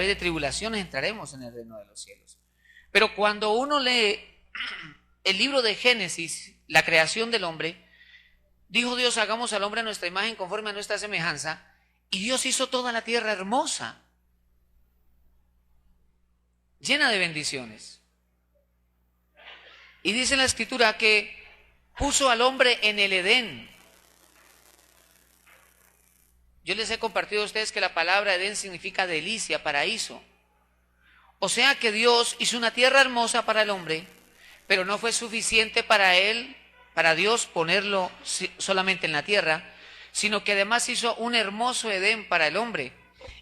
través de tribulaciones entraremos en el reino de los cielos. Pero cuando uno lee el libro de Génesis, la creación del hombre, dijo Dios, hagamos al hombre a nuestra imagen conforme a nuestra semejanza, y Dios hizo toda la tierra hermosa, llena de bendiciones. Y dice la Escritura que puso al hombre en el Edén. Yo les he compartido a ustedes que la palabra Edén significa delicia, paraíso. O sea que Dios hizo una tierra hermosa para el hombre, pero no fue suficiente para él, para Dios ponerlo solamente en la tierra, sino que además hizo un hermoso Edén para el hombre.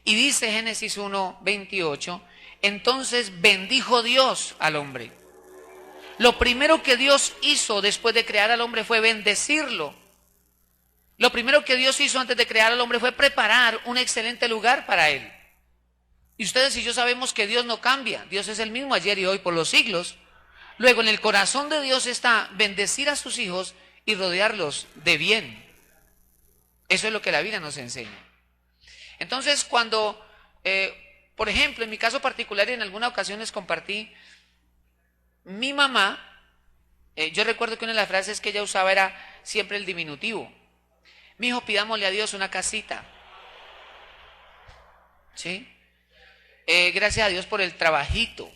Y dice Génesis 1:28, entonces bendijo Dios al hombre. Lo primero que Dios hizo después de crear al hombre fue bendecirlo. Lo primero que Dios hizo antes de crear al hombre fue preparar un excelente lugar para él. Y ustedes y yo sabemos que Dios no cambia. Dios es el mismo ayer y hoy por los siglos. Luego en el corazón de Dios está bendecir a sus hijos y rodearlos de bien. Eso es lo que la Biblia nos enseña. Entonces cuando, por ejemplo, en mi caso particular y en algunas ocasiones compartí, mi mamá, yo recuerdo que una de las frases que ella usaba era siempre el diminutivo. Mi hijo, pidámosle a Dios una casita. ¿Sí? Gracias a Dios por el trabajito.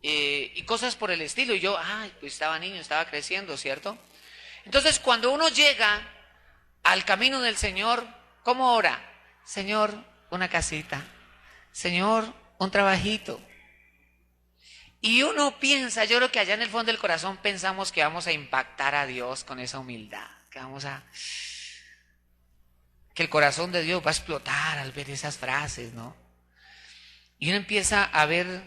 Y cosas por el estilo. Y yo, pues estaba niño, estaba creciendo, ¿cierto? Entonces, cuando uno llega al camino del Señor, ¿cómo ora? Señor, una casita. Señor, un trabajito. Y uno piensa, yo creo que allá en el fondo del corazón pensamos que vamos a impactar a Dios con esa humildad. Que el corazón de Dios va a explotar al ver esas frases, ¿no? Y uno empieza a ver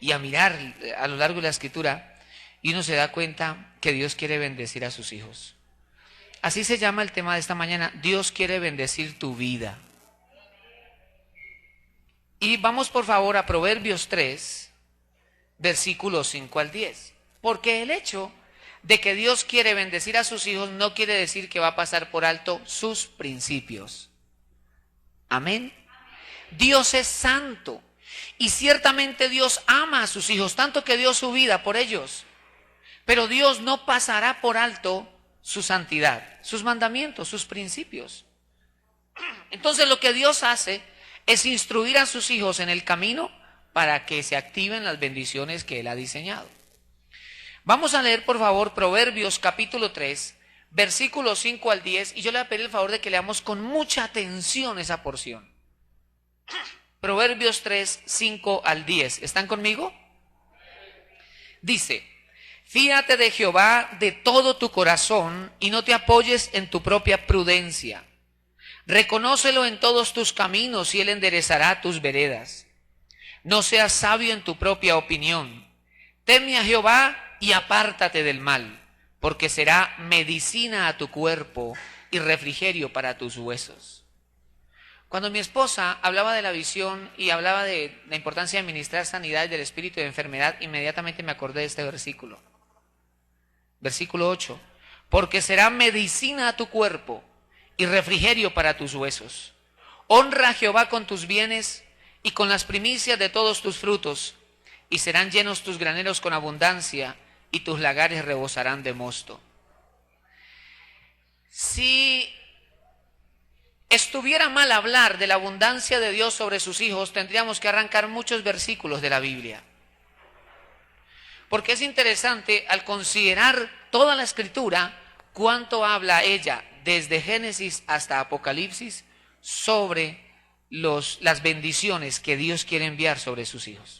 y a mirar a lo largo de la Escritura y uno se da cuenta que Dios quiere bendecir a sus hijos. Así se llama el tema de esta mañana, Dios quiere bendecir tu vida. Y vamos por favor a Proverbios 3, versículos 5 al 10. Porque el hecho de que Dios quiere bendecir a sus hijos no quiere decir que va a pasar por alto sus principios. Amén. Dios es santo y ciertamente Dios ama a sus hijos, tanto que dio su vida por ellos. Pero Dios no pasará por alto su santidad, sus mandamientos, sus principios. Entonces lo que Dios hace es instruir a sus hijos en el camino para que se activen las bendiciones que Él ha diseñado. Vamos a leer por favor Proverbios capítulo 3, versículos 5 al 10, y yo le voy a pedir el favor de que leamos con mucha atención esa porción. Proverbios 3, 5 al 10. ¿Están conmigo? Dice, fíate de Jehová de todo tu corazón y no te apoyes en tu propia prudencia. Reconócelo en todos tus caminos y Él enderezará tus veredas. No seas sabio en tu propia opinión. Teme a Jehová y apártate del mal, porque será medicina a tu cuerpo y refrigerio para tus huesos. Cuando mi esposa hablaba de la visión y hablaba de la importancia de ministrar sanidad del espíritu y de enfermedad, inmediatamente me acordé de este versículo. Versículo 8. Porque será medicina a tu cuerpo y refrigerio para tus huesos. Honra a Jehová con tus bienes y con las primicias de todos tus frutos, y serán llenos tus graneros con abundancia, y tus lagares rebosarán de mosto. Si estuviera mal hablar de la abundancia de Dios sobre sus hijos, tendríamos que arrancar muchos versículos de la Biblia. Porque es interesante al considerar toda la Escritura, cuánto habla ella, desde Génesis hasta Apocalipsis, sobre las bendiciones que Dios quiere enviar sobre sus hijos.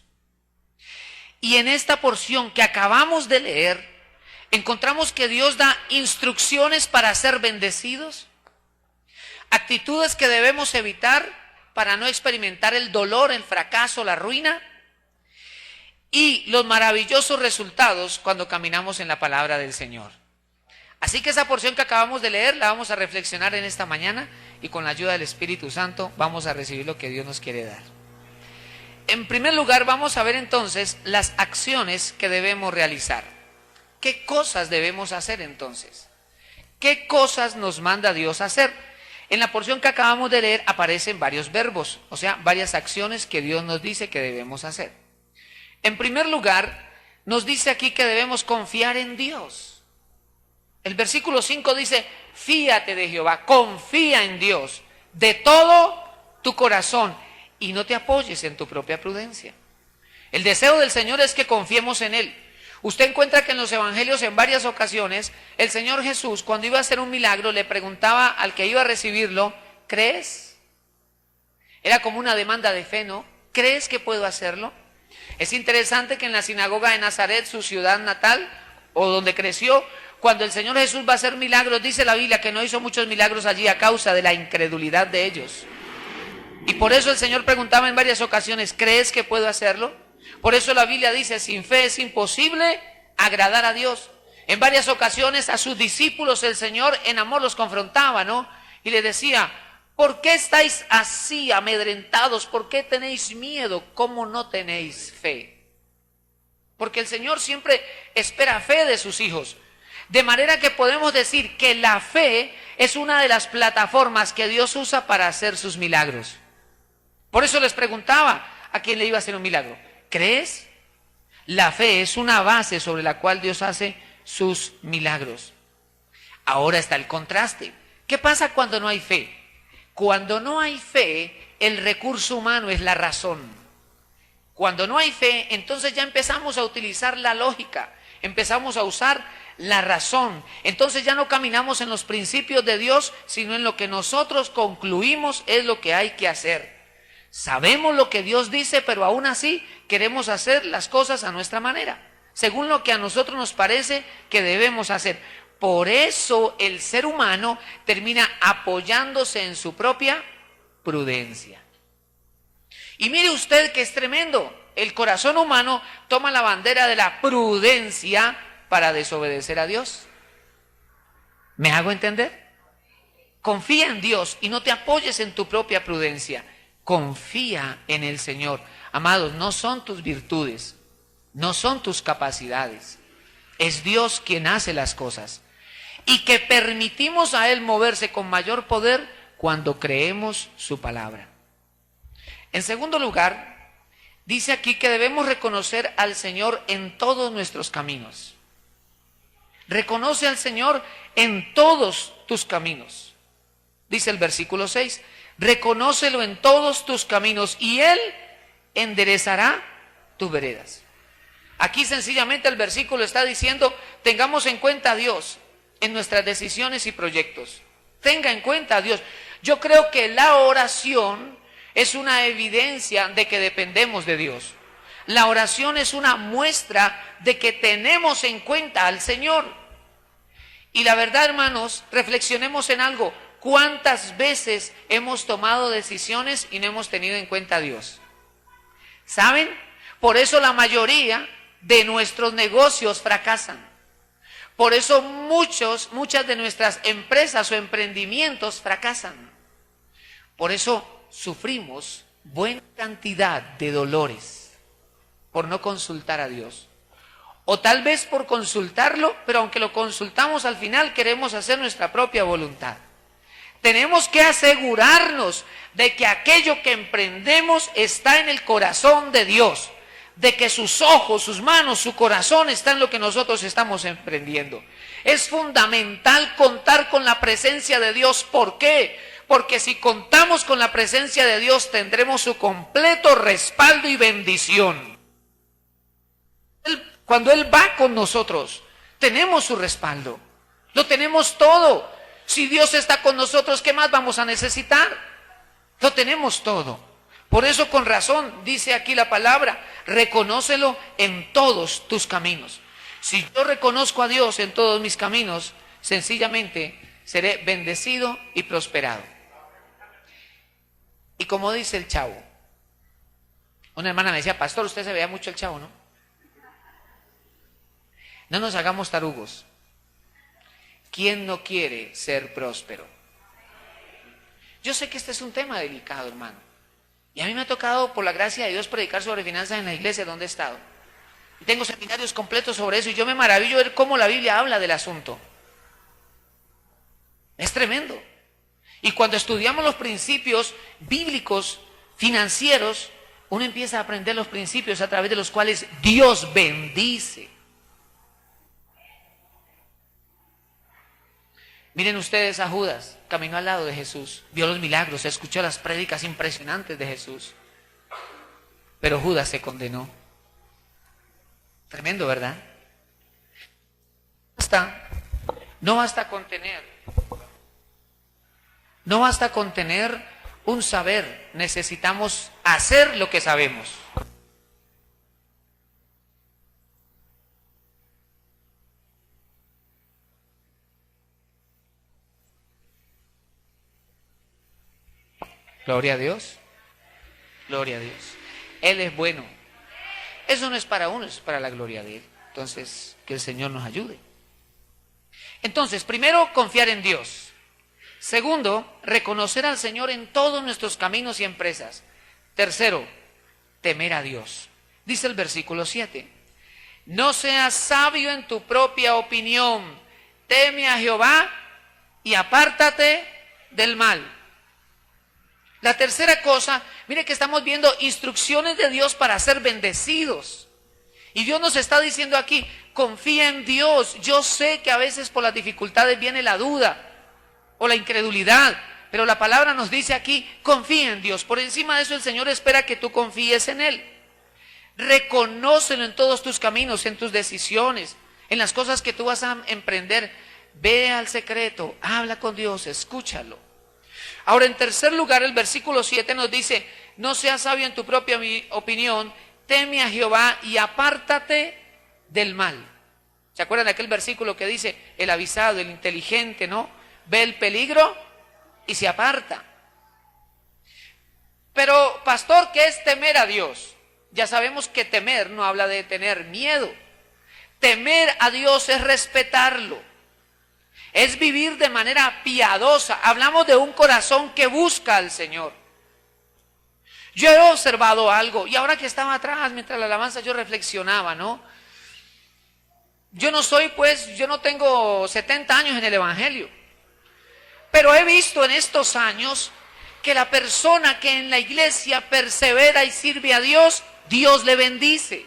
Y en esta porción que acabamos de leer, encontramos que Dios da instrucciones para ser bendecidos, actitudes que debemos evitar para no experimentar el dolor, el fracaso, la ruina, y los maravillosos resultados cuando caminamos en la palabra del Señor. Así que esa porción que acabamos de leer la vamos a reflexionar en esta mañana y con la ayuda del Espíritu Santo vamos a recibir lo que Dios nos quiere dar. En primer lugar, vamos a ver entonces las acciones que debemos realizar. ¿Qué cosas debemos hacer entonces? ¿Qué cosas nos manda Dios a hacer? En la porción que acabamos de leer aparecen varios verbos, o sea, varias acciones que Dios nos dice que debemos hacer. En primer lugar, nos dice aquí que debemos confiar en Dios. El versículo 5 dice, fíate de Jehová, confía en Dios de todo tu corazón y no te apoyes en tu propia prudencia. El deseo del Señor es que confiemos en Él. Usted encuentra que en los evangelios en varias ocasiones el Señor Jesús, cuando iba a hacer un milagro, le preguntaba al que iba a recibirlo, ¿crees? Era como una demanda de fe, ¿no? ¿Crees que puedo hacerlo? Es interesante que en la sinagoga de Nazaret, su ciudad natal, o donde creció, cuando el Señor Jesús va a hacer milagros, dice la Biblia que no hizo muchos milagros allí a causa de la incredulidad de ellos. Y por eso el Señor preguntaba en varias ocasiones, ¿crees que puedo hacerlo? Por eso la Biblia dice, sin fe es imposible agradar a Dios. En varias ocasiones a sus discípulos el Señor en amor los confrontaba, ¿no? Y les decía, ¿por qué estáis así amedrentados? ¿Por qué tenéis miedo? ¿Cómo no tenéis fe? Porque el Señor siempre espera fe de sus hijos. De manera que podemos decir que la fe es una de las plataformas que Dios usa para hacer sus milagros. Por eso les preguntaba a quién le iba a hacer un milagro. ¿Crees? La fe es una base sobre la cual Dios hace sus milagros. Ahora está el contraste. ¿Qué pasa cuando no hay fe? Cuando no hay fe, el recurso humano es la razón. Cuando no hay fe, entonces ya empezamos a utilizar la lógica, empezamos a usar la razón. Entonces ya no caminamos en los principios de Dios, sino en lo que nosotros concluimos es lo que hay que hacer. Sabemos lo que Dios dice, pero aún así queremos hacer las cosas a nuestra manera, según lo que a nosotros nos parece que debemos hacer. Por eso el ser humano termina apoyándose en su propia prudencia. Y mire usted que es tremendo. El corazón humano toma la bandera de la prudencia para desobedecer a Dios. ¿Me hago entender? Confía en Dios y no te apoyes en tu propia prudencia. Confía en el Señor. Amados, no son tus virtudes, no son tus capacidades. Es Dios quien hace las cosas. Y que permitimos a Él moverse con mayor poder cuando creemos su palabra. En segundo lugar, dice aquí que debemos reconocer al Señor en todos nuestros caminos. Reconoce al Señor en todos tus caminos. Dice el versículo 6. Reconócelo en todos tus caminos y Él enderezará tus veredas. Aquí sencillamente el versículo está diciendo, tengamos en cuenta a Dios en nuestras decisiones y proyectos. Tenga en cuenta a Dios. Yo creo que la oración es una evidencia de que dependemos de Dios. La oración es una muestra de que tenemos en cuenta al Señor. Y la verdad, hermanos, reflexionemos en algo. ¿Cuántas veces hemos tomado decisiones y no hemos tenido en cuenta a Dios? ¿Saben? Por eso la mayoría de nuestros negocios fracasan. Por eso muchas de nuestras empresas o emprendimientos fracasan. Por eso sufrimos buena cantidad de dolores por no consultar a Dios. O tal vez por consultarlo, pero aunque lo consultamos al final queremos hacer nuestra propia voluntad. Tenemos que asegurarnos de que aquello que emprendemos está en el corazón de Dios, de que sus ojos, sus manos, su corazón está en lo que nosotros estamos emprendiendo. Es fundamental contar con la presencia de Dios. ¿Por qué? Porque si contamos con la presencia de Dios tendremos su completo respaldo y bendición. Cuando Él va con nosotros, tenemos su respaldo, lo tenemos todo. Si Dios está con nosotros, ¿qué más vamos a necesitar? Lo tenemos todo. Por eso con razón dice aquí la palabra, reconócelo en todos tus caminos. Si yo reconozco a Dios en todos mis caminos, sencillamente seré bendecido y prosperado. Y como dice el Chavo, una hermana me decía, pastor, usted se veía mucho el Chavo, ¿no? No nos hagamos tarugos. ¿Quién no quiere ser próspero? Yo sé que este es un tema delicado, hermano. Y a mí me ha tocado, por la gracia de Dios, predicar sobre finanzas en la iglesia donde he estado. Y tengo seminarios completos sobre eso y yo me maravillo ver cómo la Biblia habla del asunto. Es tremendo. Y cuando estudiamos los principios bíblicos, financieros, uno empieza a aprender los principios a través de los cuales Dios bendice. Miren ustedes a Judas, caminó al lado de Jesús, vio los milagros, escuchó las prédicas impresionantes de Jesús. Pero Judas se condenó. Tremendo, ¿verdad? No basta con tener un saber, necesitamos hacer lo que sabemos. Gloria a Dios. Gloria a Dios. Él es bueno. Eso no es para uno, es para la gloria de Él. Entonces, que el Señor nos ayude. Entonces, primero, confiar en Dios. Segundo, reconocer al Señor en todos nuestros caminos y empresas. Tercero, temer a Dios. Dice el versículo 7. No seas sabio en tu propia opinión. Teme a Jehová y apártate del mal. La tercera cosa, mire que estamos viendo instrucciones de Dios para ser bendecidos. Y Dios nos está diciendo aquí, confía en Dios. Yo sé que a veces por las dificultades viene la duda o la incredulidad, pero la palabra nos dice aquí, confía en Dios. Por encima de eso el Señor espera que tú confíes en Él. Reconócelo en todos tus caminos, en tus decisiones, en las cosas que tú vas a emprender. Ve al secreto, habla con Dios, escúchalo. Ahora, en tercer lugar, el versículo 7 nos dice, no seas sabio en tu propia opinión, teme a Jehová y apártate del mal. ¿Se acuerdan de aquel versículo que dice, el avisado, el inteligente, ¿no? Ve el peligro y se aparta. Pero, pastor, ¿qué es temer a Dios? Ya sabemos que temer no habla de tener miedo. Temer a Dios es respetarlo. Es vivir de manera piadosa. Hablamos de un corazón que busca al Señor. Yo he observado algo, y ahora que estaba atrás, mientras la alabanza, yo reflexionaba, ¿no? Yo no tengo 70 años en el Evangelio, pero he visto en estos años que la persona que en la iglesia persevera y sirve a Dios, Dios le bendice.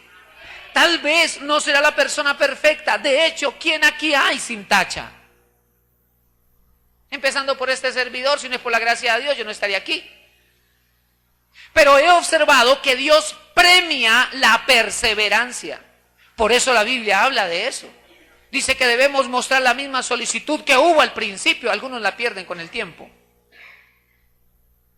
Tal vez no será la persona perfecta. De hecho, ¿quién aquí hay sin tacha? Empezando por este servidor, si no es por la gracia de Dios, yo no estaría aquí. Pero he observado que Dios premia la perseverancia. Por eso la Biblia habla de eso. Dice que debemos mostrar la misma solicitud que hubo al principio. Algunos la pierden con el tiempo.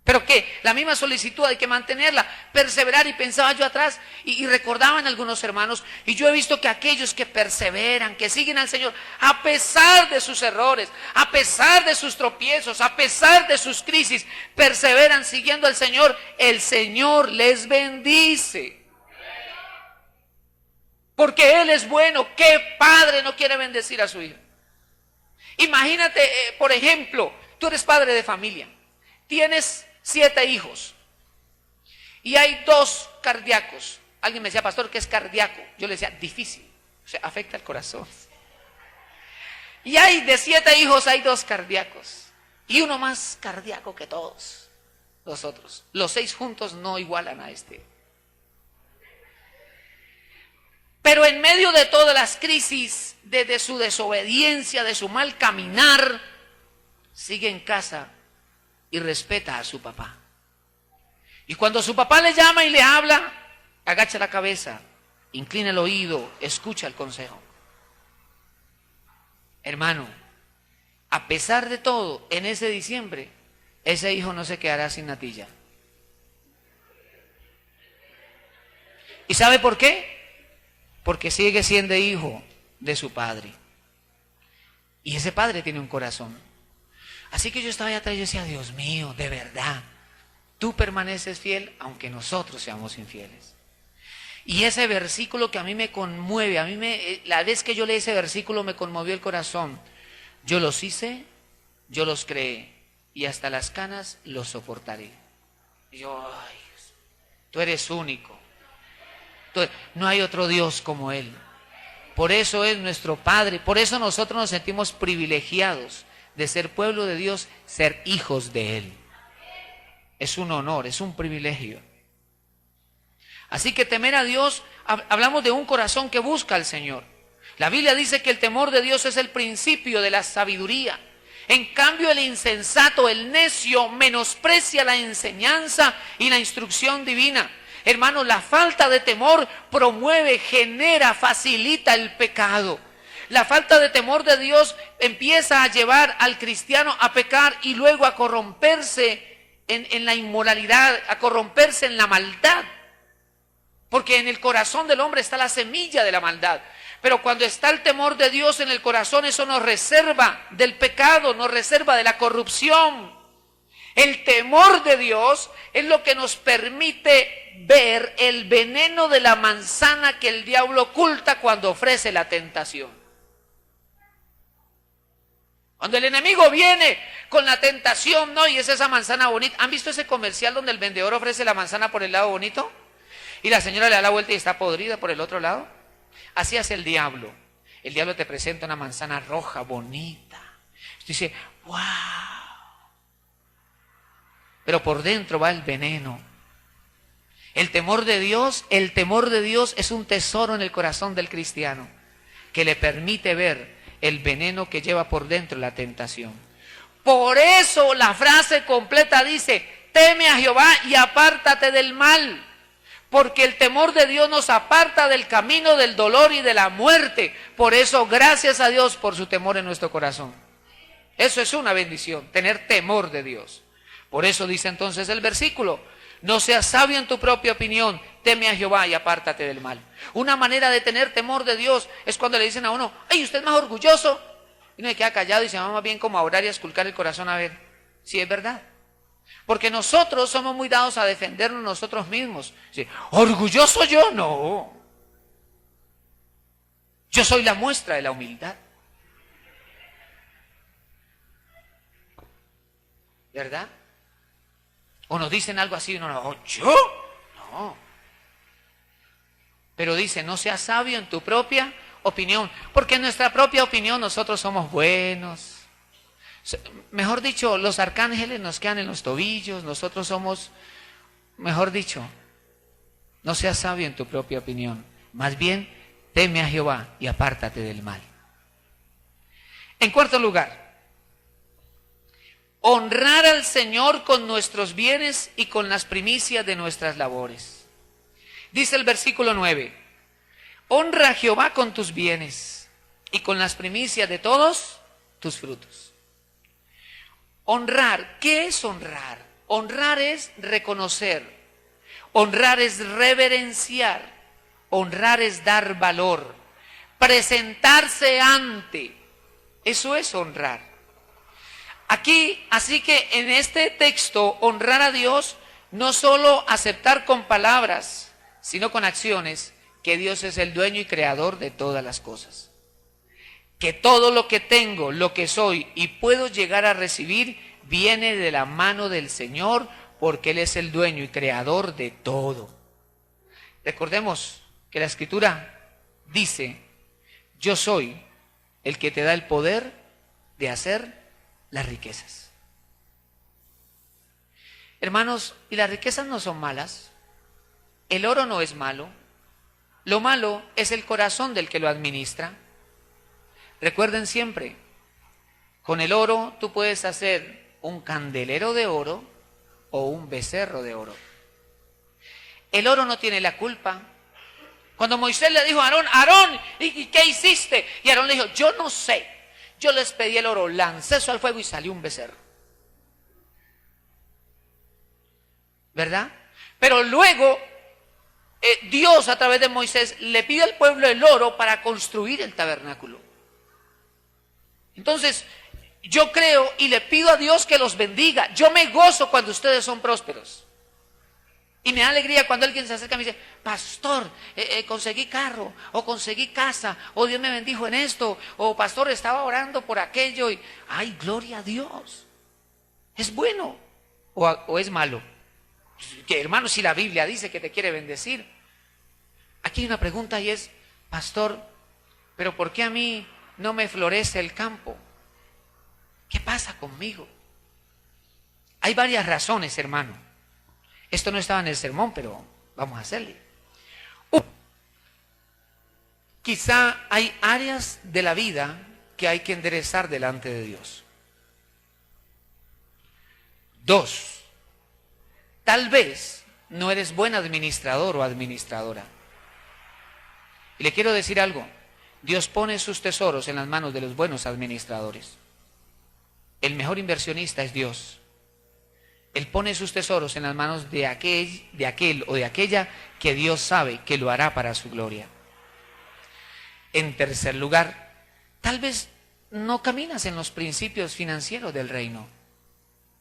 Pero que la misma solicitud hay que mantenerla, perseverar. Y pensaba yo atrás y recordaban algunos hermanos, y yo he visto que aquellos que perseveran, que siguen al Señor, a pesar de sus errores, a pesar de sus tropiezos, a pesar de sus crisis, perseveran siguiendo al Señor, el Señor les bendice. Porque Él es bueno. ¿Qué padre no quiere bendecir a su hijo? Imagínate, por ejemplo, tú eres padre de familia, tienes 7 hijos y hay 2 cardíacos. Alguien me decía, pastor, ¿qué es cardíaco? Yo le decía, difícil, o sea, afecta el corazón. Y hay de 7 hijos, hay 2 cardíacos y uno más cardíaco que todos los otros. Los 6 juntos no igualan a este. Pero en medio de todas las crisis, de su desobediencia, de su mal caminar, sigue en casa y respeta a su papá. Y cuando su papá le llama y le habla, agacha la cabeza, inclina el oído, escucha el consejo. Hermano, a pesar de todo, en ese diciembre, ese hijo no se quedará sin natilla. ¿Y sabe por qué? Porque sigue siendo hijo de su padre. Y ese padre tiene un corazón. Así que yo estaba allá atrás y yo decía, Dios mío, de verdad, tú permaneces fiel aunque nosotros seamos infieles. Y ese versículo que a mí me conmueve, la vez que yo leí ese versículo me conmovió el corazón. Yo los hice, yo los creé, y hasta las canas los soportaré. Y yo, ay, tú eres único. No hay otro Dios como Él. Por eso es nuestro Padre, por eso nosotros nos sentimos privilegiados de ser pueblo de Dios, ser hijos de Él. Es un honor, es un privilegio. Así que temer a Dios, hablamos de un corazón que busca al Señor. La Biblia dice que el temor de Dios es el principio de la sabiduría. En cambio, el insensato, el necio, menosprecia la enseñanza y la instrucción divina. Hermanos, la falta de temor promueve, genera, facilita el pecado. La falta de temor de Dios empieza a llevar al cristiano a pecar y luego a corromperse en la inmoralidad, a corromperse en la maldad. Porque en el corazón del hombre está la semilla de la maldad. Pero cuando está el temor de Dios en el corazón, eso nos reserva del pecado, nos reserva de la corrupción. El temor de Dios es lo que nos permite ver el veneno de la manzana que el diablo oculta cuando ofrece la tentación. Cuando el enemigo viene con la tentación, ¿no? Y es esa manzana bonita. ¿Han visto ese comercial donde el vendedor ofrece la manzana por el lado bonito? Y la señora le da la vuelta y está podrida por el otro lado. Así hace el diablo. El diablo te presenta una manzana roja, bonita. Usted dice, wow. Pero por dentro va el veneno. El temor de Dios es un tesoro en el corazón del cristiano que le permite ver el veneno que lleva por dentro la tentación. Por eso la frase completa dice, teme a Jehová y apártate del mal. Porque el temor de Dios nos aparta del camino del dolor y de la muerte. Por eso, gracias a Dios por su temor en nuestro corazón. Eso es una bendición, tener temor de Dios. Por eso dice entonces el versículo, no seas sabio en tu propia opinión, teme a Jehová y apártate del mal. Una manera de tener temor de Dios es cuando le dicen a uno, ¡ay, usted es más orgulloso! Y uno se queda callado y se va más bien como a orar y a esculcar el corazón a ver si es verdad. Porque nosotros somos muy dados a defendernos nosotros mismos. ¿Sí? ¿Orgulloso yo? No. Yo soy la muestra de la humildad. ¿Verdad? O nos dicen algo así, no, ¿yo? No. Pero dice, no seas sabio en tu propia opinión. Porque en nuestra propia opinión nosotros somos buenos. Mejor dicho, los arcángeles nos quedan en los tobillos, nosotros somos, mejor dicho, no seas sabio en tu propia opinión, más bien teme a Jehová y apártate del mal. En cuarto lugar, honrar al Señor con nuestros bienes y con las primicias de nuestras labores. Dice el versículo 9, honra a Jehová con tus bienes y con las primicias de todos tus frutos. Honrar, ¿qué es honrar? Honrar es reconocer, honrar es reverenciar, honrar es dar valor, presentarse ante, eso es honrar. Aquí, así que en este texto, honrar a Dios, no solo aceptar con palabras, sino con acciones, que Dios es el dueño y creador de todas las cosas. Que todo lo que tengo, lo que soy y puedo llegar a recibir, viene de la mano del Señor, porque Él es el dueño y creador de todo. Recordemos que la Escritura dice, yo soy el que te da el poder de hacer las riquezas. Hermanos, y las riquezas no son malas, el oro no es malo, lo malo es el corazón del que lo administra. Recuerden siempre, con el oro tú puedes hacer un candelero de oro o un becerro de oro. El oro no tiene la culpa. Cuando Moisés le dijo a Aarón, Aarón, ¿y qué hiciste? Y Aarón le dijo, yo no sé, yo les pedí el oro, lancé eso al fuego y salió un becerro. ¿Verdad? Pero luego Dios a través de Moisés le pide al pueblo el oro para construir el tabernáculo. Entonces, yo creo y le pido a Dios que los bendiga. Yo me gozo cuando ustedes son prósperos. Y me da alegría cuando alguien se acerca y me dice, pastor, conseguí carro, o conseguí casa, o Dios me bendijo en esto, o pastor, estaba orando por aquello. Y, ay, gloria a Dios. ¿Es bueno o es malo? Que hermano, si la Biblia dice que te quiere bendecir. Aquí hay una pregunta y es, pastor, ¿pero por qué a mí no me florece el campo? ¿Qué pasa conmigo? Hay varias razones, hermano. Esto no estaba en el sermón, pero vamos a hacerle. Quizá hay áreas de la vida que hay que enderezar delante de Dios. 2, tal vez no eres buen administrador o administradora. Y le quiero decir algo, Dios pone sus tesoros en las manos de los buenos administradores. El mejor inversionista es Dios. Él pone sus tesoros en las manos de aquel o de aquella que Dios sabe que lo hará para su gloria. En tercer lugar, tal vez no caminas en los principios financieros del reino,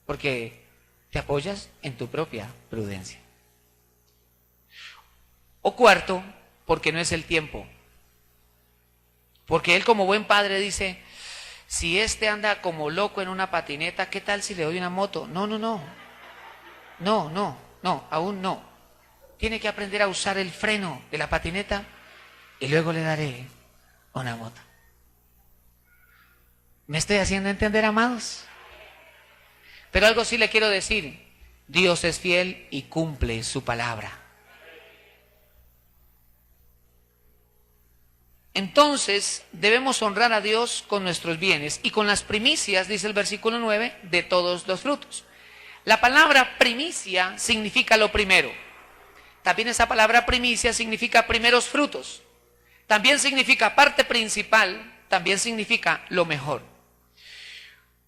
porque te apoyas en tu propia prudencia. O cuarto, porque no es el tiempo. Porque Él como buen padre dice, si este anda como loco en una patineta, ¿qué tal si le doy una moto? No, aún no. Tiene que aprender a usar el freno de la patineta y luego le daré una moto. ¿Me estoy haciendo entender, amados? Pero algo sí le quiero decir, Dios es fiel y cumple su palabra. Entonces debemos honrar a Dios con nuestros bienes y con las primicias, dice el versículo 9, de todos los frutos. La palabra primicia significa lo primero. También esa palabra primicia significa primeros frutos. También significa parte principal, también significa lo mejor.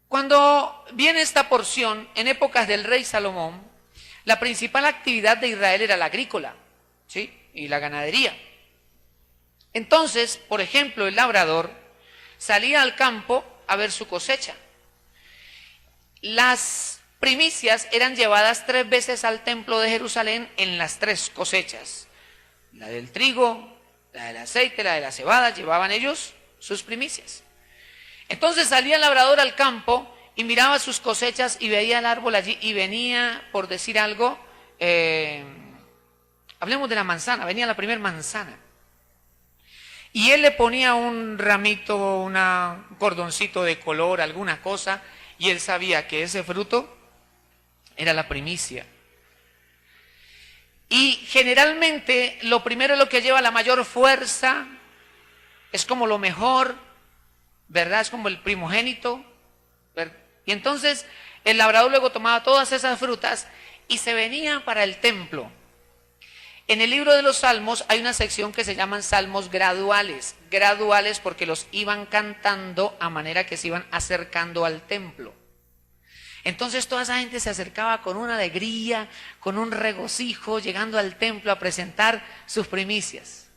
Cuando viene esta porción, en épocas del rey Salomón, la principal actividad de Israel era la agrícola, ¿sí? Y la ganadería. Entonces, por ejemplo, el labrador salía al campo a ver su cosecha. Las primicias eran llevadas 3 veces al templo de Jerusalén en las 3 cosechas. La del trigo, la del aceite, la de la cebada, llevaban ellos sus primicias. Entonces salía el labrador al campo y miraba sus cosechas y veía el árbol allí y venía, por decir algo, hablemos de la manzana, venía la primera manzana. Y él le ponía un ramito, un cordoncito de color, alguna cosa, y él sabía que ese fruto era la primicia. Y generalmente lo primero, lo que lleva la mayor fuerza, es como lo mejor, ¿verdad? Es como el primogénito, ¿verdad? Y entonces el labrador luego tomaba todas esas frutas y se venía para el templo. En el libro de los Salmos hay una sección que se llaman salmos graduales. Graduales porque los iban cantando a manera que se iban acercando al templo. Entonces toda esa gente se acercaba con una alegría, con un regocijo, llegando al templo a presentar sus primicias.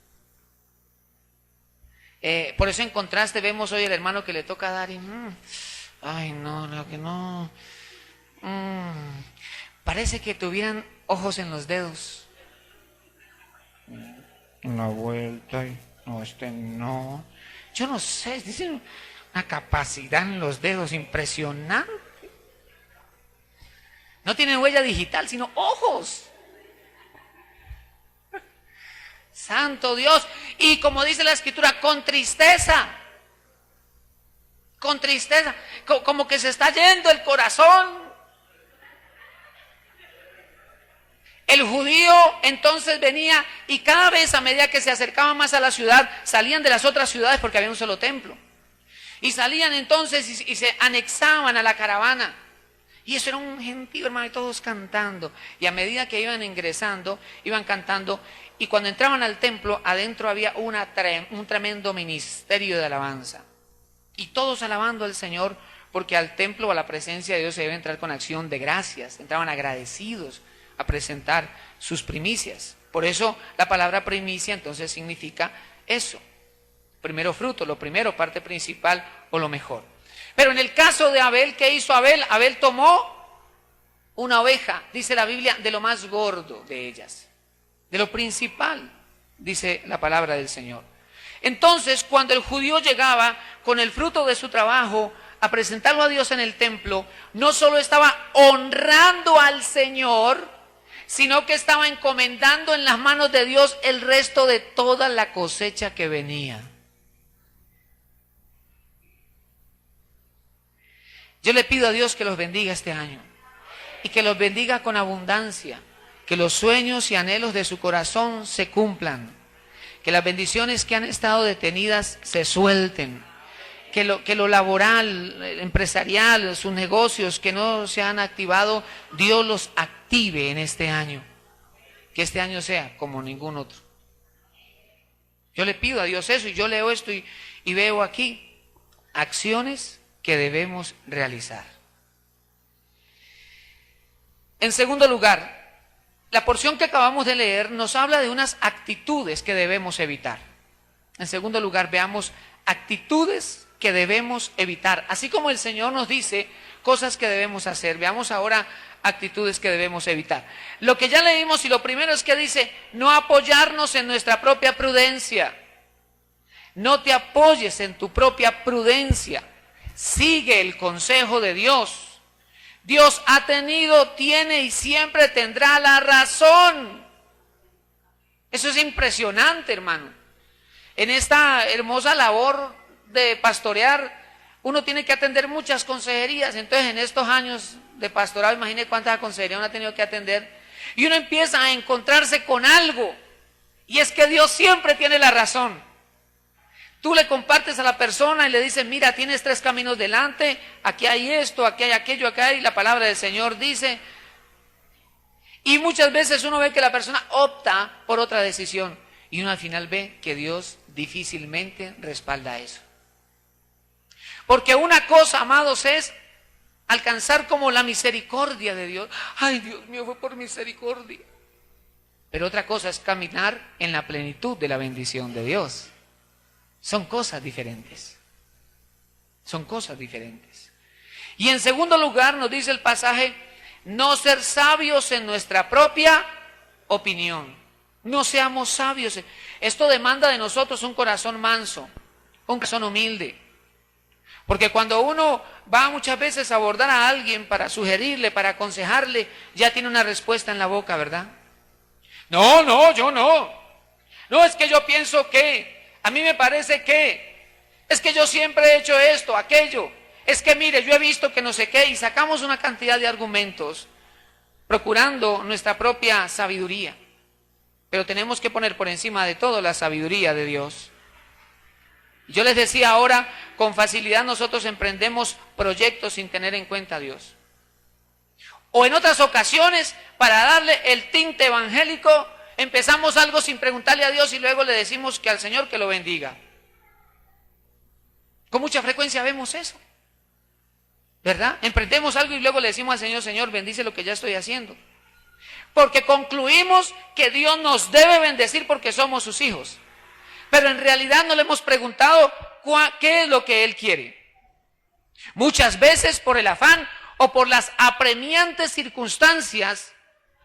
Por eso en contraste vemos hoy el hermano que le toca dar y ay no, lo que no. Parece que tuvieran ojos en los dedos. Una vuelta y no. Yo no sé, dicen una capacidad en los dedos impresionante. No tienen huella digital, sino ojos. Santo Dios. Y como dice la Escritura, con tristeza. Con tristeza. Como que se está yendo el corazón. El judío entonces venía y cada vez a medida que se acercaban más a la ciudad, salían de las otras ciudades porque había un solo templo. Y salían entonces y se anexaban a la caravana. Y eso era un gentío, hermano, y todos cantando. Y a medida que iban ingresando, iban cantando. Y cuando entraban al templo, adentro había un tremendo ministerio de alabanza. Y todos alabando al Señor, porque al templo o a la presencia de Dios se debe entrar con acción de gracias. Entraban agradecidos a presentar sus primicias. Por eso la palabra primicia entonces significa eso. Primero fruto, lo primero, parte principal o lo mejor. Pero en el caso de Abel, ¿qué hizo Abel? Abel tomó una oveja, dice la Biblia, de lo más gordo de ellas, de lo principal, dice la palabra del Señor. Entonces, cuando el judío llegaba con el fruto de su trabajo a presentarlo a Dios en el templo, no solo estaba honrando al Señor, sino que estaba encomendando en las manos de Dios el resto de toda la cosecha que venía. Yo le pido a Dios que los bendiga este año y que los bendiga con abundancia, que los sueños y anhelos de su corazón se cumplan, que las bendiciones que han estado detenidas se suelten, que lo laboral, empresarial, sus negocios que no se han activado, Dios los active en este año, que este año sea como ningún otro. Yo le pido a Dios eso, y yo leo esto y veo aquí acciones que debemos realizar. En segundo lugar, la porción que acabamos de leer nos habla de unas actitudes que debemos evitar. En segundo lugar, veamos actitudes que debemos evitar. Así como el Señor nos dice cosas que debemos hacer, veamos ahora actitudes que debemos evitar. Lo que ya leímos, y lo primero es que dice, no apoyarnos en nuestra propia prudencia. No te apoyes en tu propia prudencia. Sigue el consejo de Dios. Dios ha tenido, tiene y siempre tendrá la razón. Eso es impresionante, hermano. En esta hermosa labor de pastorear, uno tiene que atender muchas consejerías. Entonces, en estos años de pastorado, imagine cuántas consejerías uno ha tenido que atender. Y uno empieza a encontrarse con algo. Y es que Dios siempre tiene la razón. Tú le compartes a la persona y le dices, mira, tienes 3 caminos delante, aquí hay esto, aquí hay aquello, acá hay, la palabra del Señor dice. Y muchas veces uno ve que la persona opta por otra decisión y uno al final ve que Dios difícilmente respalda eso. Porque una cosa, amados, es alcanzar como la misericordia de Dios. Ay, Dios mío, fue por misericordia. Pero otra cosa es caminar en la plenitud de la bendición de Dios. Son cosas diferentes. Son cosas diferentes. Y en segundo lugar nos dice el pasaje, no ser sabios en nuestra propia opinión. No seamos sabios. Esto demanda de nosotros un corazón manso, un corazón humilde. Porque cuando uno va muchas veces a abordar a alguien para sugerirle, para aconsejarle, ya tiene una respuesta en la boca, ¿verdad? No, yo no. No, es que yo pienso que... A mí me parece que, es que yo siempre he hecho esto, aquello, es que mire, yo he visto que no sé qué, y sacamos una cantidad de argumentos procurando nuestra propia sabiduría. Pero tenemos que poner por encima de todo la sabiduría de Dios. Yo les decía ahora, con facilidad nosotros emprendemos proyectos sin tener en cuenta a Dios. O en otras ocasiones, para darle el tinte evangélico, empezamos algo sin preguntarle a Dios y luego le decimos que al Señor que lo bendiga. Con mucha frecuencia vemos eso, ¿verdad? Emprendemos algo y luego le decimos al Señor, Señor, bendice lo que ya estoy haciendo. Porque concluimos que Dios nos debe bendecir porque somos sus hijos. Pero en realidad no le hemos preguntado qué es lo que Él quiere. Muchas veces por el afán o por las apremiantes circunstancias,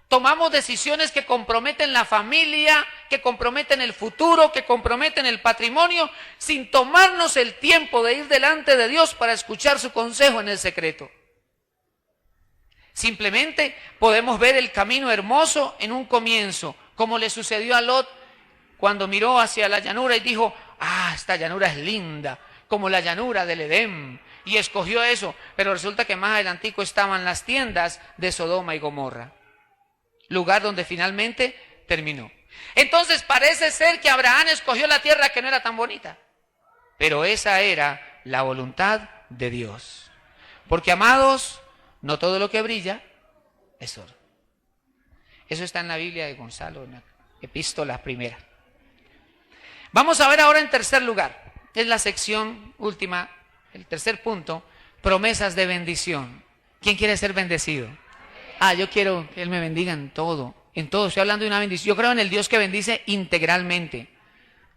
tomamos decisiones que comprometen la familia, que comprometen el futuro, que comprometen el patrimonio, sin tomarnos el tiempo de ir delante de Dios para escuchar su consejo en el secreto. Simplemente podemos ver el camino hermoso en un comienzo, como le sucedió a Lot cuando miró hacia la llanura y dijo, esta llanura es linda, como la llanura del Edén, y escogió eso, pero resulta que más adelantico estaban las tiendas de Sodoma y Gomorra. Lugar donde finalmente terminó. Entonces parece ser que Abraham escogió la tierra que no era tan bonita, pero esa era la voluntad de Dios. Porque, amados, no todo lo que brilla es oro. Eso está en la Biblia de Gonzalo, en la epístola primera. Vamos a ver ahora en tercer lugar, es la sección última, el tercer punto, promesas de bendición. ¿Quién quiere ser bendecido? Yo quiero que Él me bendiga en todo, estoy hablando de una bendición. Yo creo en el Dios que bendice integralmente,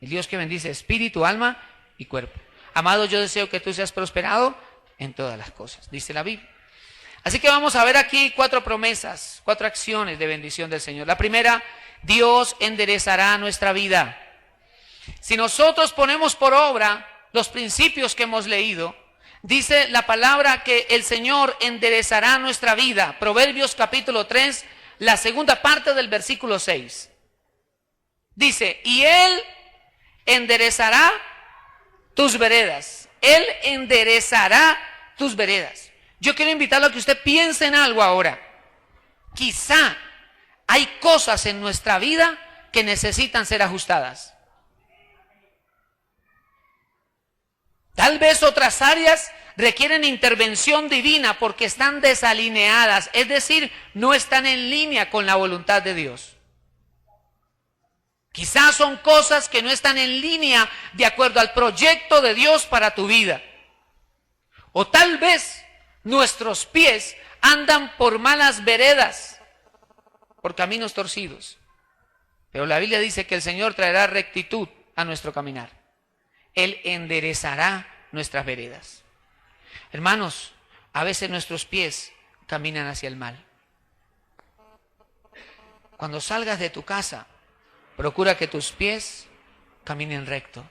el Dios que bendice espíritu, alma y cuerpo. Amado, yo deseo que tú seas prosperado en todas las cosas, dice la Biblia. Así que vamos a ver aquí 4 promesas, 4 acciones de bendición del Señor. La primera, Dios enderezará nuestra vida. Si nosotros ponemos por obra los principios que hemos leído, dice la palabra que el Señor enderezará nuestra vida. Proverbios capítulo 3, la segunda parte del versículo 6. Dice, y Él enderezará tus veredas. Él enderezará tus veredas. Yo quiero invitarlo a que usted piense en algo ahora. Quizá hay cosas en nuestra vida que necesitan ser ajustadas. Tal vez otras áreas requieren intervención divina porque están desalineadas, es decir, no están en línea con la voluntad de Dios. Quizás son cosas que no están en línea de acuerdo al proyecto de Dios para tu vida. O tal vez nuestros pies andan por malas veredas, por caminos torcidos. Pero la Biblia dice que el Señor traerá rectitud a nuestro caminar. Él enderezará nuestras veredas. Hermanos, a veces nuestros pies caminan hacia el mal. Cuando salgas de tu casa, procura que tus pies caminen recto.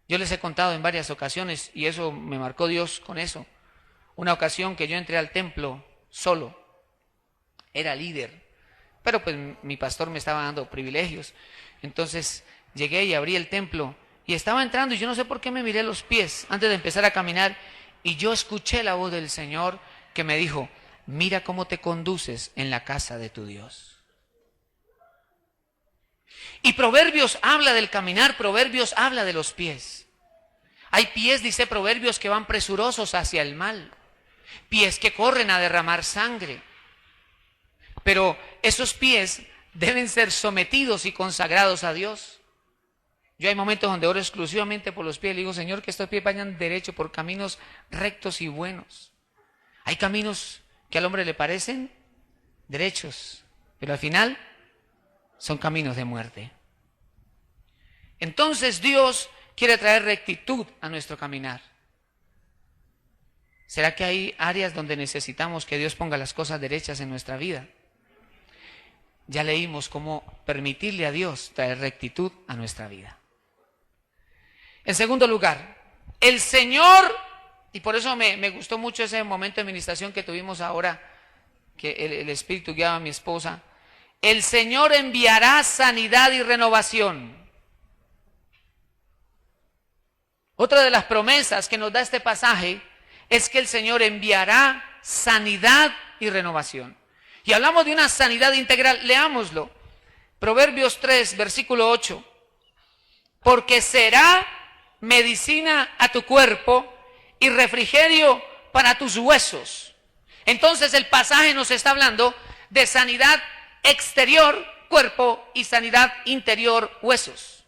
Yo les he contado en varias ocasiones, y eso me marcó Dios con eso. Una ocasión que yo entré al templo solo, era líder, pero pues mi pastor me estaba dando privilegios. Entonces llegué y abrí el templo y estaba entrando y yo no sé por qué me miré los pies antes de empezar a caminar y yo escuché la voz del Señor que me dijo: mira cómo te conduces en la casa de tu Dios. Y Proverbios habla del caminar, Proverbios habla de los pies. Hay pies, dice Proverbios, que van presurosos hacia el mal, pies que corren a derramar sangre. Pero esos pies deben ser sometidos y consagrados a Dios. Yo hay momentos donde oro exclusivamente por los pies y digo: Señor, que estos pies vayan derecho por caminos rectos y buenos. Hay caminos que al hombre le parecen derechos, pero al final son caminos de muerte. Entonces Dios quiere traer rectitud a nuestro caminar. ¿Será que hay áreas donde necesitamos que Dios ponga las cosas derechas en nuestra vida? Ya leímos cómo permitirle a Dios traer rectitud a nuestra vida. En segundo lugar, el Señor, y por eso me gustó mucho ese momento de administración que tuvimos ahora, que el Espíritu guiaba a mi esposa. El Señor enviará sanidad y renovación. Otra de las promesas que nos da este pasaje es que el Señor enviará sanidad y renovación. Y hablamos de una sanidad integral. Leámoslo. Proverbios 3, versículo 8. Porque será medicina a tu cuerpo y refrigerio para tus huesos. Entonces el pasaje nos está hablando de sanidad exterior, cuerpo, y sanidad interior, huesos.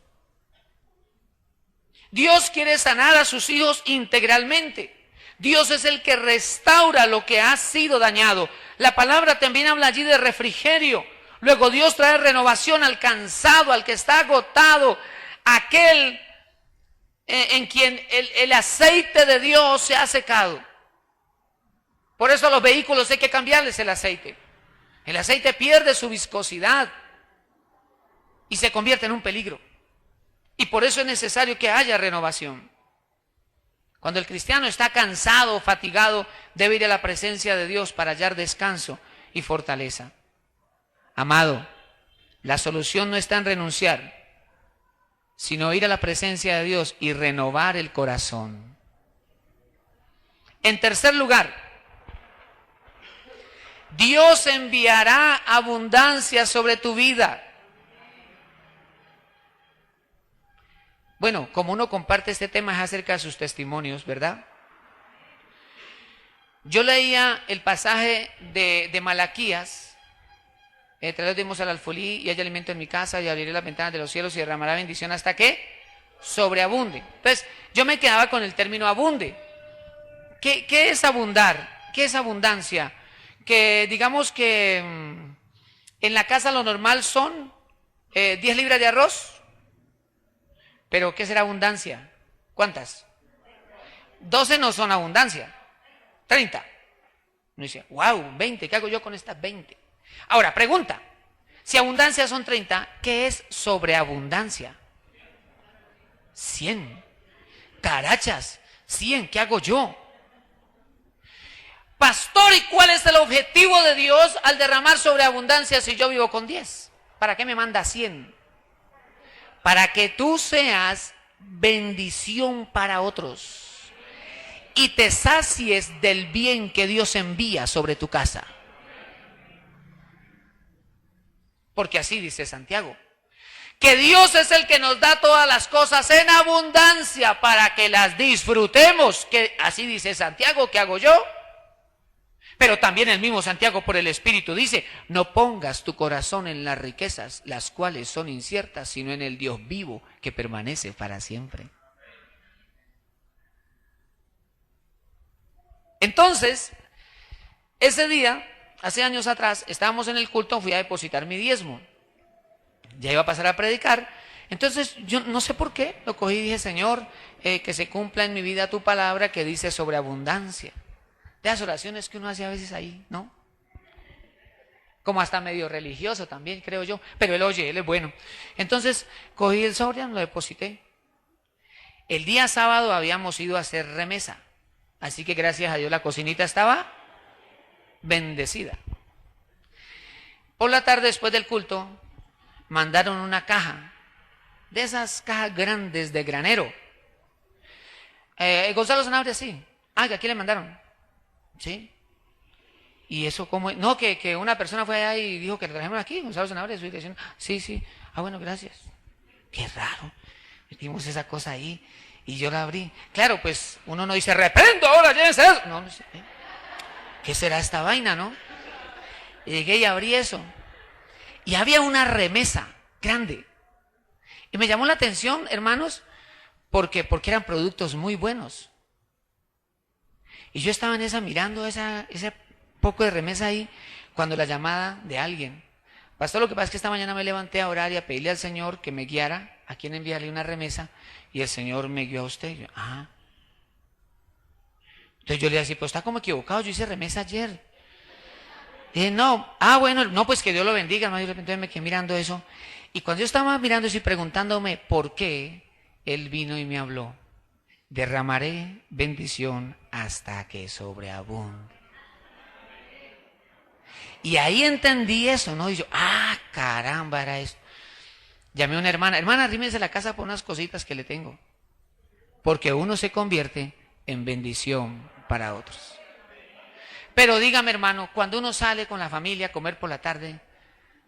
Dios quiere sanar a sus hijos integralmente. Dios es el que restaura lo que ha sido dañado. La palabra también habla allí de refrigerio. Luego Dios trae renovación al cansado, al que está agotado, aquel en quien el aceite de Dios se ha secado. Por eso a los vehículos hay que cambiarles el aceite. El aceite pierde su viscosidad y se convierte en un peligro. Y por eso es necesario que haya renovación. Cuando el cristiano está cansado o fatigado, debe ir a la presencia de Dios para hallar descanso y fortaleza. Amado, la solución no está en renunciar, sino ir a la presencia de Dios y renovar el corazón. En tercer lugar, Dios enviará abundancia sobre tu vida. Bueno, como uno comparte este tema es acerca de sus testimonios, ¿verdad? Yo leía el pasaje de Malaquías. Traeremos al alfolí y haya alimento en mi casa y abriré las ventanas de los cielos y derramará bendición hasta que sobreabunde. Entonces, yo me quedaba con el término abunde. ¿Qué es abundar? ¿Qué es abundancia? Que digamos que en la casa lo normal son 10 libras de arroz. Pero ¿qué será abundancia? ¿Cuántas? 12 no son abundancia. 30. Uno dice: wow, 20, ¿qué hago yo con estas 20? Ahora, pregunta, si abundancia son 30, ¿qué es sobreabundancia? 100. Carachas, 100, ¿qué hago yo? Pastor, ¿y cuál es el objetivo de Dios al derramar sobreabundancia si yo vivo con 10? ¿Para qué me manda 100? Para que tú seas bendición para otros. y te sacies del bien que Dios envía sobre tu casa. Porque así dice Santiago, que Dios es el que nos da todas las cosas en abundancia para que las disfrutemos. Que así dice Santiago, ¿qué hago yo? Pero también el mismo Santiago por el Espíritu dice, no pongas tu corazón en las riquezas, las cuales son inciertas, sino en el Dios vivo que permanece para siempre. Entonces, ese día, hace años atrás, estábamos en el culto, fui a depositar mi diezmo. Ya iba a pasar a predicar. Entonces, yo no sé por qué, lo cogí y dije, Señor, que se cumpla en mi vida tu palabra que dice sobre abundancia. De las oraciones que uno hace a veces ahí, ¿no? Como hasta medio religioso también, creo yo. Pero él oye, él es bueno. Entonces, cogí el sobre, lo deposité. El día sábado habíamos ido a hacer remesa. Así que gracias a Dios la cocinita estaba bendecida. Por la tarde, después del culto, mandaron una caja. De esas cajas grandes de granero. Gonzalo Sanabria, sí. Ah, que aquí le mandaron. ¿Sí? ¿Y eso cómo es? No, que una persona fue allá y dijo que le trajimos aquí, Gonzalo Sanabria, su dirección. Sí, sí. Ah, bueno, gracias. Qué raro. Metimos esa cosa ahí y yo la abrí. Claro, pues uno no dice, reprendo ahora, llévense eso. No, no sé. ¿Qué será esta vaina, no? Y llegué y abrí eso. Y había una remesa grande. Y me llamó la atención, hermanos, porque eran productos muy buenos. Y yo estaba en esa mirando ese poco de remesa ahí, cuando la llamada de alguien. Pastor, lo que pasa es que esta mañana me levanté a orar y a pedirle al Señor que me guiara a quien enviarle una remesa, y el Señor me guió a usted. Y yo, Entonces yo le decía, pues está como equivocado, yo hice remesa ayer. Y dije, no, bueno, no, pues que Dios lo bendiga, hermano. Y de repente me quedé mirando eso. Y cuando yo estaba mirando eso y preguntándome por qué, Él vino y me habló. Derramaré bendición hasta que sobreabunde. Y ahí entendí eso, ¿no? Y yo, caramba, era eso. Llamé a una hermana, arrímese a la casa por unas cositas que le tengo. Porque uno se convierte en bendición para otros. Pero dígame, hermano, cuando uno sale con la familia a comer por la tarde,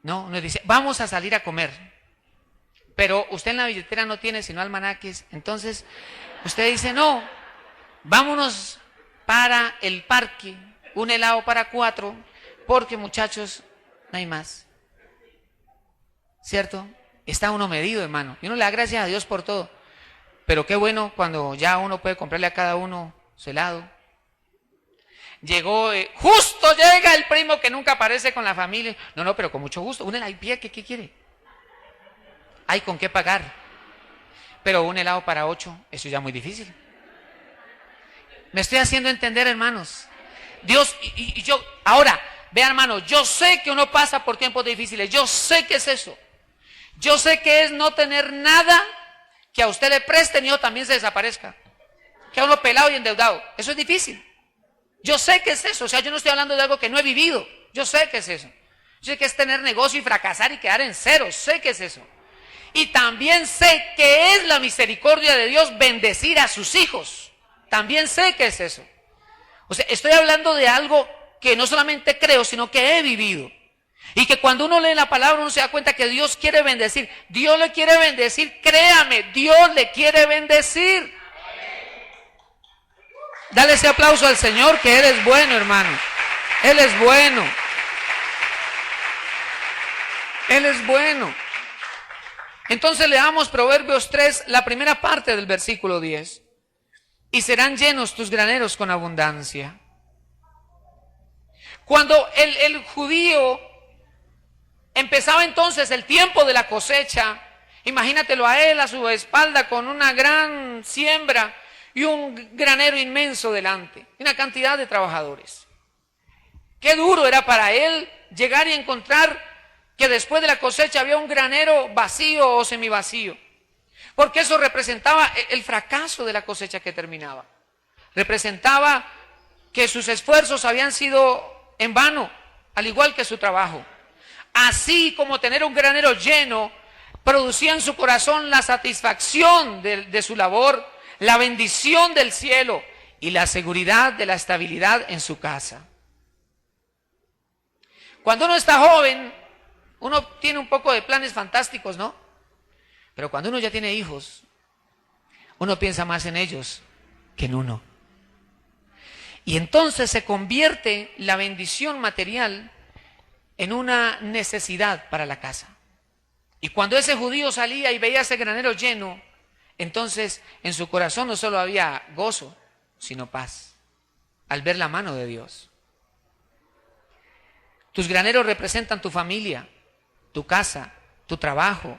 no, uno dice, vamos a salir a comer. Pero usted en la billetera no tiene sino almanaques, entonces usted dice, no, vámonos para el parque, un helado para 4, porque muchachos, no hay más. ¿Cierto? Está uno medido, hermano. Y uno le da gracias a Dios por todo. Pero qué bueno cuando ya uno puede comprarle a cada uno su helado. Llegó, justo llega el primo que nunca aparece con la familia. No, pero con mucho gusto. Un helado, ¿qué quiere? Hay con qué pagar. Pero un helado para 8, eso ya es muy difícil. Me estoy haciendo entender, hermanos. Dios, y yo, ahora, vean, hermanos, yo sé que uno pasa por tiempos difíciles. Yo sé que es eso. Yo sé que es no tener nada que a usted le presten y yo también se desaparezca. Que a uno pelado y endeudado. Eso es difícil. Yo sé que es eso. O sea, yo no estoy hablando de algo que no he vivido. Yo sé que es eso. Yo sé que es tener negocio y fracasar y quedar en cero. Sé que es eso. Y también sé que es la misericordia de Dios bendecir a sus hijos. También sé que es eso. O sea, estoy hablando de algo que no solamente creo, sino que he vivido. Y que cuando uno lee la palabra uno se da cuenta que Dios quiere bendecir. Dios le quiere bendecir, créame, Dios le quiere bendecir. Dale ese aplauso al Señor, que Él es bueno, hermano. Él es bueno. Él es bueno. Entonces leamos Proverbios 3, la primera parte del versículo 10. Y serán llenos tus graneros con abundancia. Cuando el judío empezaba entonces el tiempo de la cosecha, imagínatelo a él a su espalda con una gran siembra y un granero inmenso delante, y una cantidad de trabajadores. Qué duro era para él llegar y encontrar que después de la cosecha había un granero vacío o semivacío, porque eso representaba el fracaso de la cosecha que terminaba. Representaba que sus esfuerzos habían sido en vano, al igual que su trabajo. Así como tener un granero lleno producía en su corazón la satisfacción de su labor, la bendición del cielo y la seguridad de la estabilidad en su casa. Cuando uno está joven, uno tiene un poco de planes fantásticos, ¿no? Pero cuando uno ya tiene hijos, uno piensa más en ellos que en uno. Y entonces se convierte la bendición material en una necesidad para la casa. Y cuando ese judío salía y veía ese granero lleno, entonces en su corazón no solo había gozo, sino paz, al ver la mano de Dios. Tus graneros representan tu familia, tu casa, tu trabajo,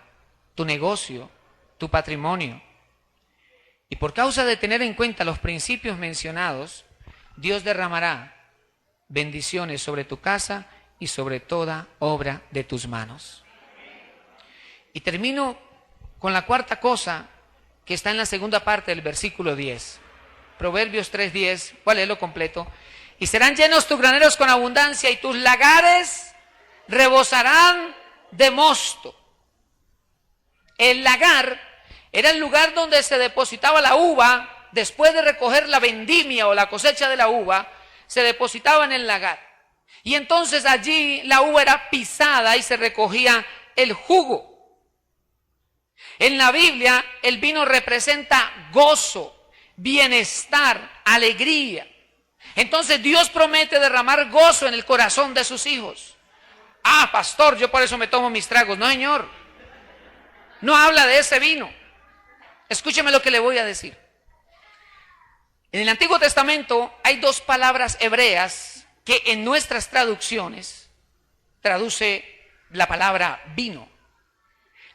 tu negocio, tu patrimonio. Y por causa de tener en cuenta los principios mencionados, Dios derramará bendiciones sobre tu casa y sobre toda obra de tus manos. Y termino con la cuarta cosa que está en la segunda parte del versículo 10. Proverbios 3:10, voy a leerlo completo. Y serán llenos tus graneros con abundancia y tus lagares rebosarán de mosto. El lagar era el lugar donde se depositaba la uva. Después de recoger la vendimia o la cosecha de la uva, se depositaba en el lagar. Y entonces allí la uva era pisada y se recogía el jugo. En la Biblia el vino representa gozo, bienestar, alegría. Entonces Dios promete derramar gozo en el corazón de sus hijos. Ah, pastor, yo por eso me tomo mis tragos. No, señor. No habla de ese vino. Escúcheme lo que le voy a decir. En el Antiguo Testamento hay dos palabras hebreas que en nuestras traducciones traduce la palabra vino.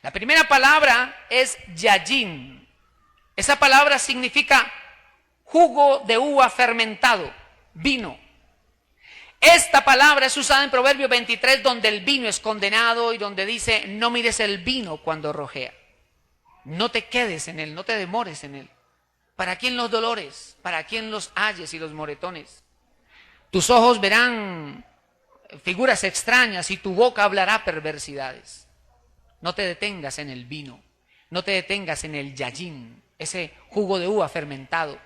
La primera palabra es yayin. Esa palabra significa jugo de uva fermentado, vino. Esta palabra es usada en Proverbios 23, donde el vino es condenado y donde dice, no mires el vino cuando rojea. No te quedes en él, no te demores en él. ¿Para quién los dolores? ¿Para quién los ayes y los moretones? Tus ojos verán figuras extrañas y tu boca hablará perversidades. No te detengas en el vino, no te detengas en el yayin, ese jugo de uva fermentado.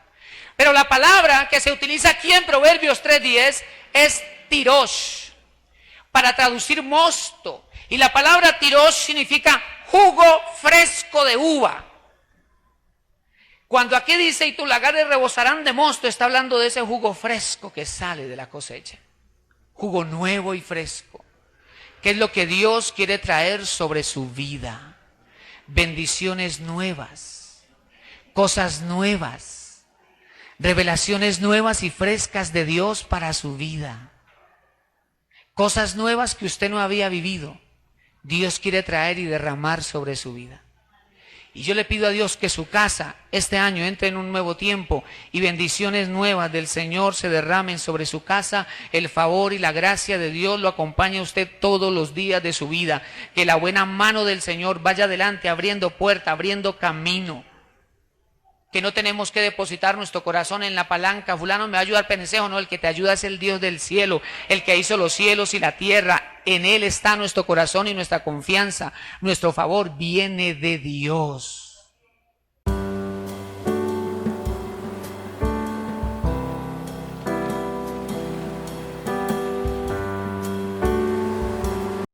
Pero la palabra que se utiliza aquí en Proverbios 3:10 es tirosh, para traducir mosto. Y la palabra tirosh significa jugo fresco de uva. Cuando aquí dice, y tus lagares rebosarán de mosto, está hablando de ese jugo fresco que sale de la cosecha. Jugo nuevo y fresco. ¿Qué es lo que Dios quiere traer sobre su vida? Bendiciones nuevas, cosas nuevas, revelaciones nuevas y frescas de Dios para su vida. Cosas nuevas que usted no había vivido, Dios quiere traer y derramar sobre su vida. Y yo le pido a Dios que su casa este año entre en un nuevo tiempo y bendiciones nuevas del Señor se derramen sobre su casa. El favor y la gracia de Dios lo acompañe a usted todos los días de su vida. Que la buena mano del Señor vaya adelante abriendo puerta, abriendo camino. Que no tenemos que depositar nuestro corazón en la palanca. Fulano me va a ayudar, penecejo. No, el que te ayuda es el Dios del cielo, el que hizo los cielos y la tierra. En Él está nuestro corazón y nuestra confianza. Nuestro favor viene de Dios.